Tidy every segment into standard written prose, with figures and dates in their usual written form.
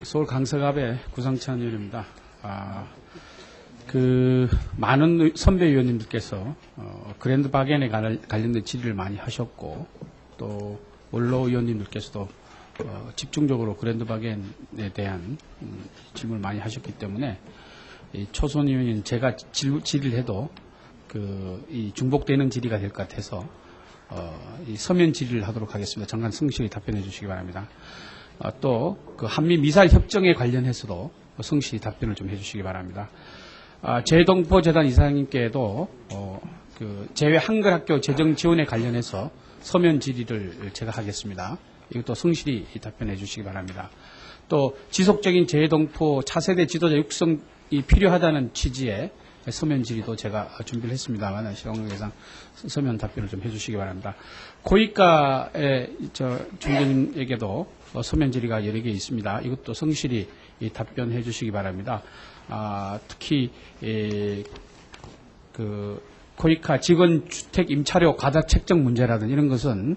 서울 강서갑의 구상찬 의원입니다. 많은 선배 의원님들께서 그랜드 바겐에 관련된 질의를 많이 하셨고, 또 원로 의원님들께서도 집중적으로 그랜드 바겐에 대한 질문을 많이 하셨기 때문에 초선 의원인 제가 질의를 해도 이 중복되는 질의가 될 것 같아서 이 서면 질의를 하도록 하겠습니다. 장관 성실히 답변해 주시기 바랍니다. 또 한미 미사일 협정에 관련해서도 성실히 답변을 좀 해주시기 바랍니다. 재동포 재단 이사장님께도 재외 한글학교 재정 지원에 관련해서 서면 질의를 제가 하겠습니다. 이것도 성실히 답변해 주시기 바랍니다. 또 지속적인 재동포 차세대 지도자 육성이 필요하다는 취지의 서면 질의도 제가 준비를 했습니다만 시간 예상 서면 답변을 좀 해주시기 바랍니다. 고위가의 총재님에게도 서면 질의가 여러 개 있습니다. 이것도 성실히 답변해 주시기 바랍니다. 특히 고위가 직원 주택 임차료 과다 책정 문제라든지 이런 것은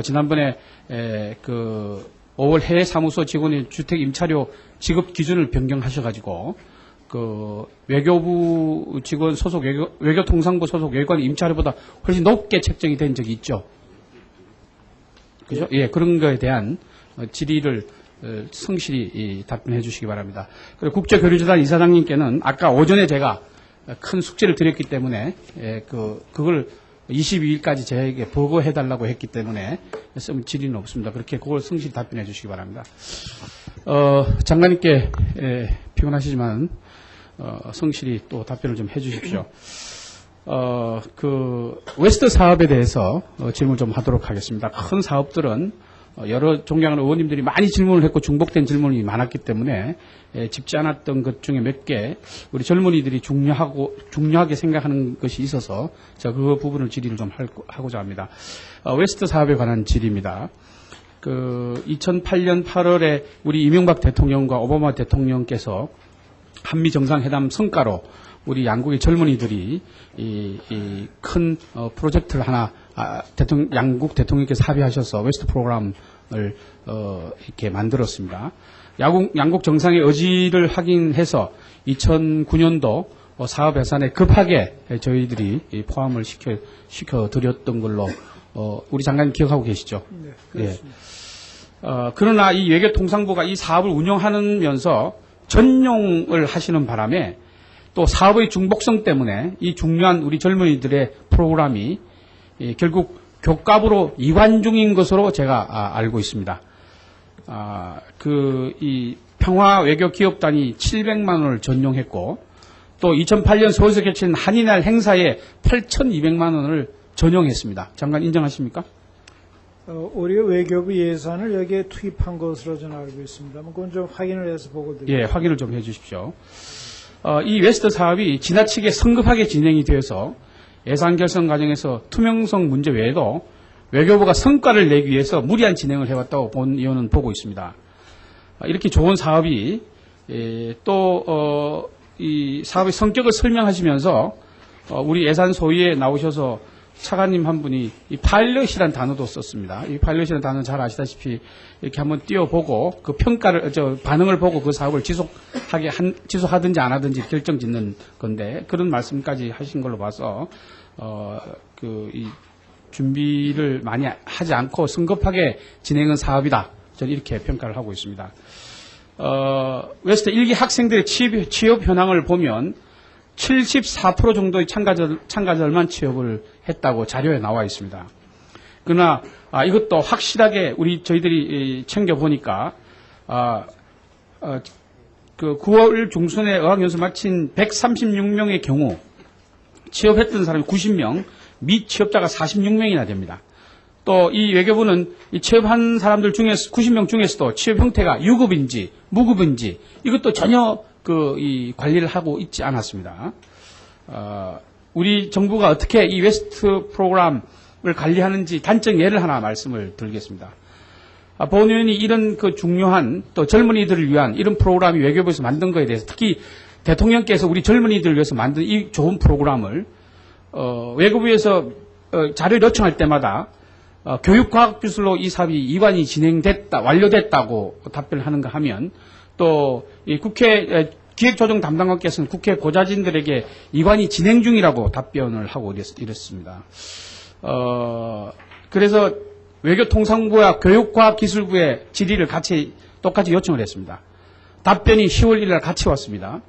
지난번에 5월 해외 사무소 직원의 주택 임차료 지급 기준을 변경하셔가지고 외교부 직원 소속 외교통상부 소속 외관 임차료보다 훨씬 높게 책정이 된 적이 있죠. 그죠? 예, 그런 거에 대한 질의를 성실히 답변해 주시기 바랍니다. 그리고 국제교류재단 이사장님께는 아까 오전에 제가 큰 숙제를 드렸기 때문에 그걸 22일까지 저에게 보고해 달라고 했기 때문에 질의는 없습니다. 그렇게 그걸 성실히 답변해 주시기 바랍니다. 장관님께 피곤하시지만 성실히 또 답변을 좀 해 주십시오. 웨스트 사업에 대해서 질문 좀 하도록 하겠습니다. 큰 사업들은 여러 존경하는 의원님들이 많이 질문을 했고 중복된 질문이 많았기 때문에 짚지 않았던 것 중에 몇 개 우리 젊은이들이 중요하게 생각하는 것이 있어서 제가 그 부분을 질의를 좀 하고자 합니다. 웨스트 사업에 관한 질의입니다. 2008년 8월에 우리 이명박 대통령과 오바마 대통령께서 한미 정상회담 성과로 우리 양국의 젊은이들이 큰 프로젝트를 하나 양국 대통령께서 합의하셔서 웨스트 프로그램을 이렇게 만들었습니다. 양국 정상의 의지를 확인해서 2009년도 사업 예산에 급하게 저희들이 포함을 시켜드렸던 걸로 우리 장관님 기억하고 계시죠? 네, 그렇습니다. 그러나 이 외교통상부가 이 사업을 운영하면서 전용을 하시는 바람에 또 사업의 중복성 때문에 이 중요한 우리 젊은이들의 프로그램이 결국 교값으로 이관 중인 것으로 제가 알고 있습니다. 이 평화 외교 기업단이 700만 원을 전용했고 또 2008년 서울에서 개최한 한인날 행사에 8,200만 원을 전용했습니다. 장관 인정하십니까? 우리가 외교부 예산을 여기에 투입한 것으로 저는 알고 있습니다. 그건 좀 확인을 해서 보고 드립니다. 예, 확인을 좀 해주십시오. 이 웨스트 사업이 지나치게 성급하게 진행이 되어서 예산 결성 과정에서 투명성 문제 외에도 외교부가 성과를 내기 위해서 무리한 진행을 해왔다고 본 의원은 보고 있습니다. 이렇게 좋은 사업이 이 사업의 성격을 설명하시면서 우리 예산 소위에 나오셔서 차관님 한 분이 이 파일럿이라는 단어도 썼습니다. 이 파일럿이라는 단어는 잘 아시다시피 이렇게 한번 띄워보고 그 반응을 보고 그 사업을 지속하든지 안 하든지 결정짓는 건데 그런 말씀까지 하신 걸로 봐서 이 준비를 많이 하지 않고 성급하게 진행한 사업이다. 저는 이렇게 평가를 하고 있습니다. 웨스트 1기 학생들의 취업 현황을 보면 74% 정도의 참가자들만 취업을 했다고 자료에 나와 있습니다. 그러나 이것도 확실하게 저희들이 챙겨보니까 9월 중순에 어학연수 마친 136명의 경우 취업했던 사람이 90명, 미취업자가 46명이나 됩니다. 또 이 외교부는 이 취업한 사람들 중에서 90명 중에서도 취업 형태가 유급인지 무급인지 이것도 전혀 이 관리를 하고 있지 않았습니다. 우리 정부가 어떻게 이 웨스트 프로그램을 관리하는지 단적 예를 하나 말씀을 드리겠습니다. 본 의원이 이런 중요한 또 젊은이들을 위한 이런 프로그램이 외교부에서 만든 것에 대해서 특히 대통령께서 우리 젊은이들을 위해서 만든 이 좋은 프로그램을 외교부에서 자료를 요청할 때마다 교육과학기술로 이 사업이 이관이 진행됐다, 완료됐다고 답변을 하는가 하면 또 이 국회 기획조정 담당관께서는 국회 고자진들에게 이관이 진행 중이라고 답변을 하고 이랬습니다. 그래서 외교통상부와 교육과학기술부의 질의를 똑같이 요청을 했습니다. 답변이 10월 1일 날 같이 왔습니다.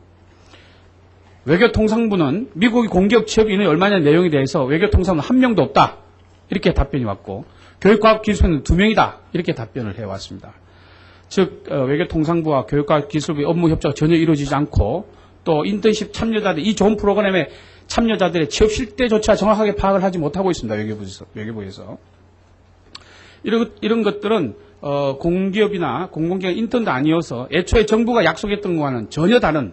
외교통상부는 미국이 공기업 취업 인원이 얼마냐는 내용에 대해서 외교통상부는 한 명도 없다. 이렇게 답변이 왔고 교육과학기술부는 2명이다. 이렇게 답변을 해왔습니다. 즉 외교통상부와 교육과학기술부의 업무 협조가 전혀 이루어지지 않고 또 인턴십 참여자들 이 좋은 프로그램에 참여자들의 취업 실태조차 정확하게 파악을 하지 못하고 있습니다. 외교부에서. 이런 것들은 공기업이나 공공기관 인턴도 아니어서 애초에 정부가 약속했던 것과는 전혀 다른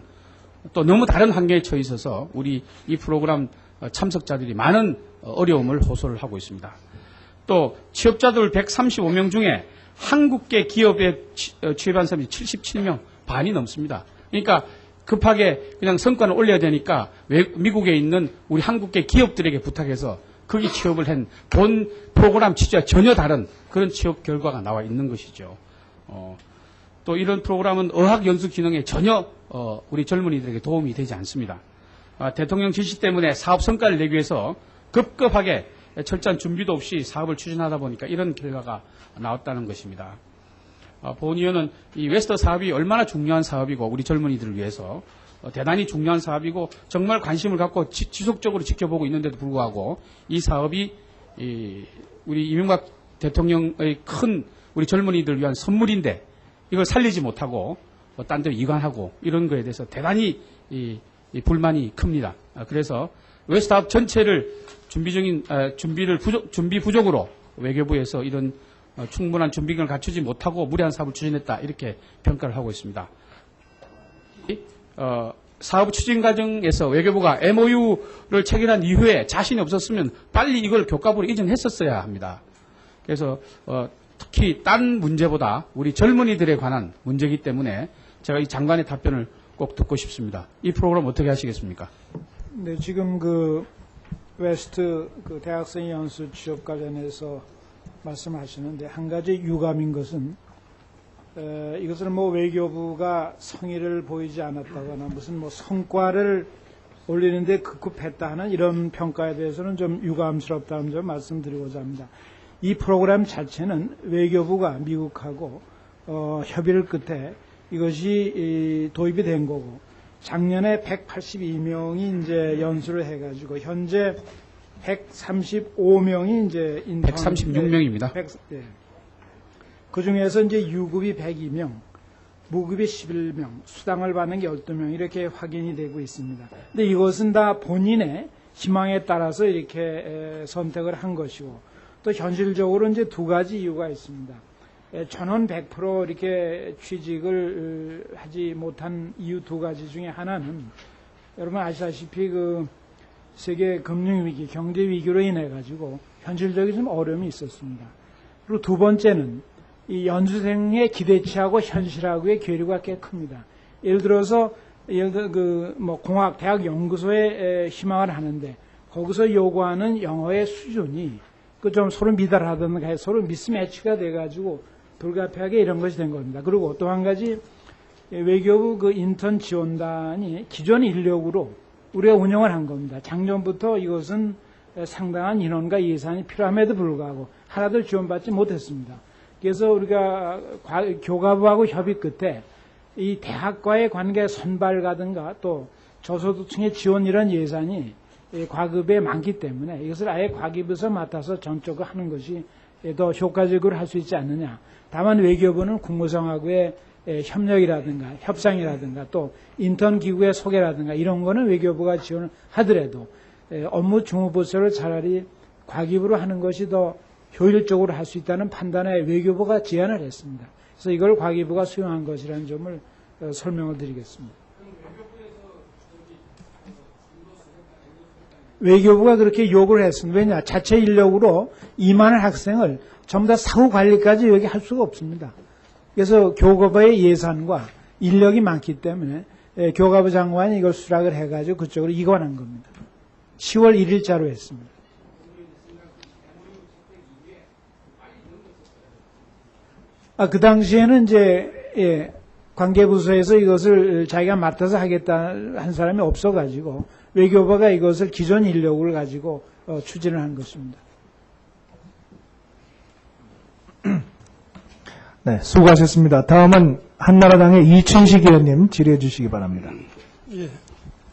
또 너무 다른 환경에 처해 있어서 우리 이 프로그램 참석자들이 많은 어려움을 호소를 하고 있습니다. 또 취업자들 135명 중에 한국계 기업에 취업한 사람이 77명, 반이 넘습니다. 그러니까 급하게 그냥 성과를 올려야 되니까 미국에 있는 우리 한국계 기업들에게 부탁해서 거기 취업을 한 본 프로그램 취지와 전혀 다른 그런 취업 결과가 나와 있는 것이죠. 또 이런 프로그램은 어학 연수 기능에 전혀 우리 젊은이들에게 도움이 되지 않습니다. 대통령 지시 때문에 사업 성과를 내기 위해서 급급하게 철저한 준비도 없이 사업을 추진하다 보니까 이런 결과가 나왔다는 것입니다. 본 의원은 이 웨스터 사업이 얼마나 중요한 사업이고 우리 젊은이들을 위해서 대단히 중요한 사업이고 정말 관심을 갖고 지속적으로 지켜보고 있는데도 불구하고 이 사업이 우리 이명박 대통령의 큰 우리 젊은이들을 위한 선물인데 이걸 살리지 못하고 딴 데로 이관하고 이런 거에 대해서 대단히 이 불만이 큽니다. 그래서 웨스트합 전체를 준비 부족으로 외교부에서 이런 충분한 준비를 갖추지 못하고 무리한 사업을 추진했다 이렇게 평가를 하고 있습니다. 사업 추진 과정에서 외교부가 MOU를 체결한 이후에 자신이 없었으면 빨리 이걸 교과부로 이전했었어야 합니다. 그래서 특히 딴 문제보다 우리 젊은이들에 관한 문제이기 때문에 제가 이 장관의 답변을 꼭 듣고 싶습니다. 이 프로그램 어떻게 하시겠습니까? 네, 지금 그 웨스트 그 대학생 연수 취업 관련해서 말씀하시는데 한 가지 유감인 것은 이것을 뭐 외교부가 성의를 보이지 않았다거나 무슨 뭐 성과를 올리는데 급급했다 하는 이런 평가에 대해서는 좀 유감스럽다는 점 말씀드리고자 합니다. 이 프로그램 자체는 외교부가 미국하고 협의를 끝에 이것이 도입이 된 거고 작년에 182명이 이제 연수를 해가지고 현재 135명이 이제 136명입니다. 네. 그 중에서 이제 유급이 102명, 무급이 11명, 수당을 받는 게 12명 이렇게 확인이 되고 있습니다. 근데 이것은 다 본인의 희망에 따라서 이렇게 선택을 한 것이고 또 현실적으로 이제 두 가지 이유가 있습니다. 전원 100% 이렇게 취직을 하지 못한 이유 두 가지 중에 하나는 여러분 아시다시피 그 세계 금융위기, 경제위기로 인해 가지고 현실적인 좀 어려움이 있었습니다. 그리고 두 번째는 이 연수생의 기대치하고 현실하고의 괴리가 꽤 큽니다. 예를 들어서 공학 대학 연구소에 희망을 하는데 거기서 요구하는 영어의 수준이 그 좀 서로 미달하던가 해서 서로 미스매치가 돼가지고 불가피하게 이런 것이 된 겁니다. 그리고 또 한 가지 외교부 그 인턴 지원단이 기존 인력으로 우리가 운영을 한 겁니다. 작년부터 이것은 상당한 인원과 예산이 필요함에도 불구하고 하나도 지원받지 못했습니다. 그래서 우리가 교과부하고 협의 끝에 이 대학과의 관계 선발가든가 또 저소득층의 지원 이런 예산이 과급에 많기 때문에 이것을 아예 과기부에서 맡아서 전적으로 하는 것이 더 효과적으로 할 수 있지 않느냐. 다만 외교부는 국무성하고의 협력이라든가 협상이라든가 또 인턴 기구의 소개라든가 이런 거는 외교부가 지원을 하더라도 업무 중후부서를 차라리 과기부로 하는 것이 더 효율적으로 할 수 있다는 판단에 외교부가 제안을 했습니다. 그래서 이걸 과기부가 수용한 것이라는 점을 설명을 드리겠습니다. 외교부가 그렇게 요구를 했습니다. 왜냐? 자체 인력으로 2만원 학생을 전부 다 사후 관리까지 여기 할 수가 없습니다. 그래서 교과부의 예산과 인력이 많기 때문에 교과부 장관이 이걸 수락을 해가지고 그쪽으로 이관한 겁니다. 10월 1일자로 했습니다. 그 당시에는 이제 관계부서에서 이것을 자기가 맡아서 하겠다 한 사람이 없어가지고 외교부가 이것을 기존 인력을 가지고 추진을 한 것입니다. 네, 수고하셨습니다. 다음은 한나라당의 이춘식 의원님 질의해 주시기 바랍니다. 예,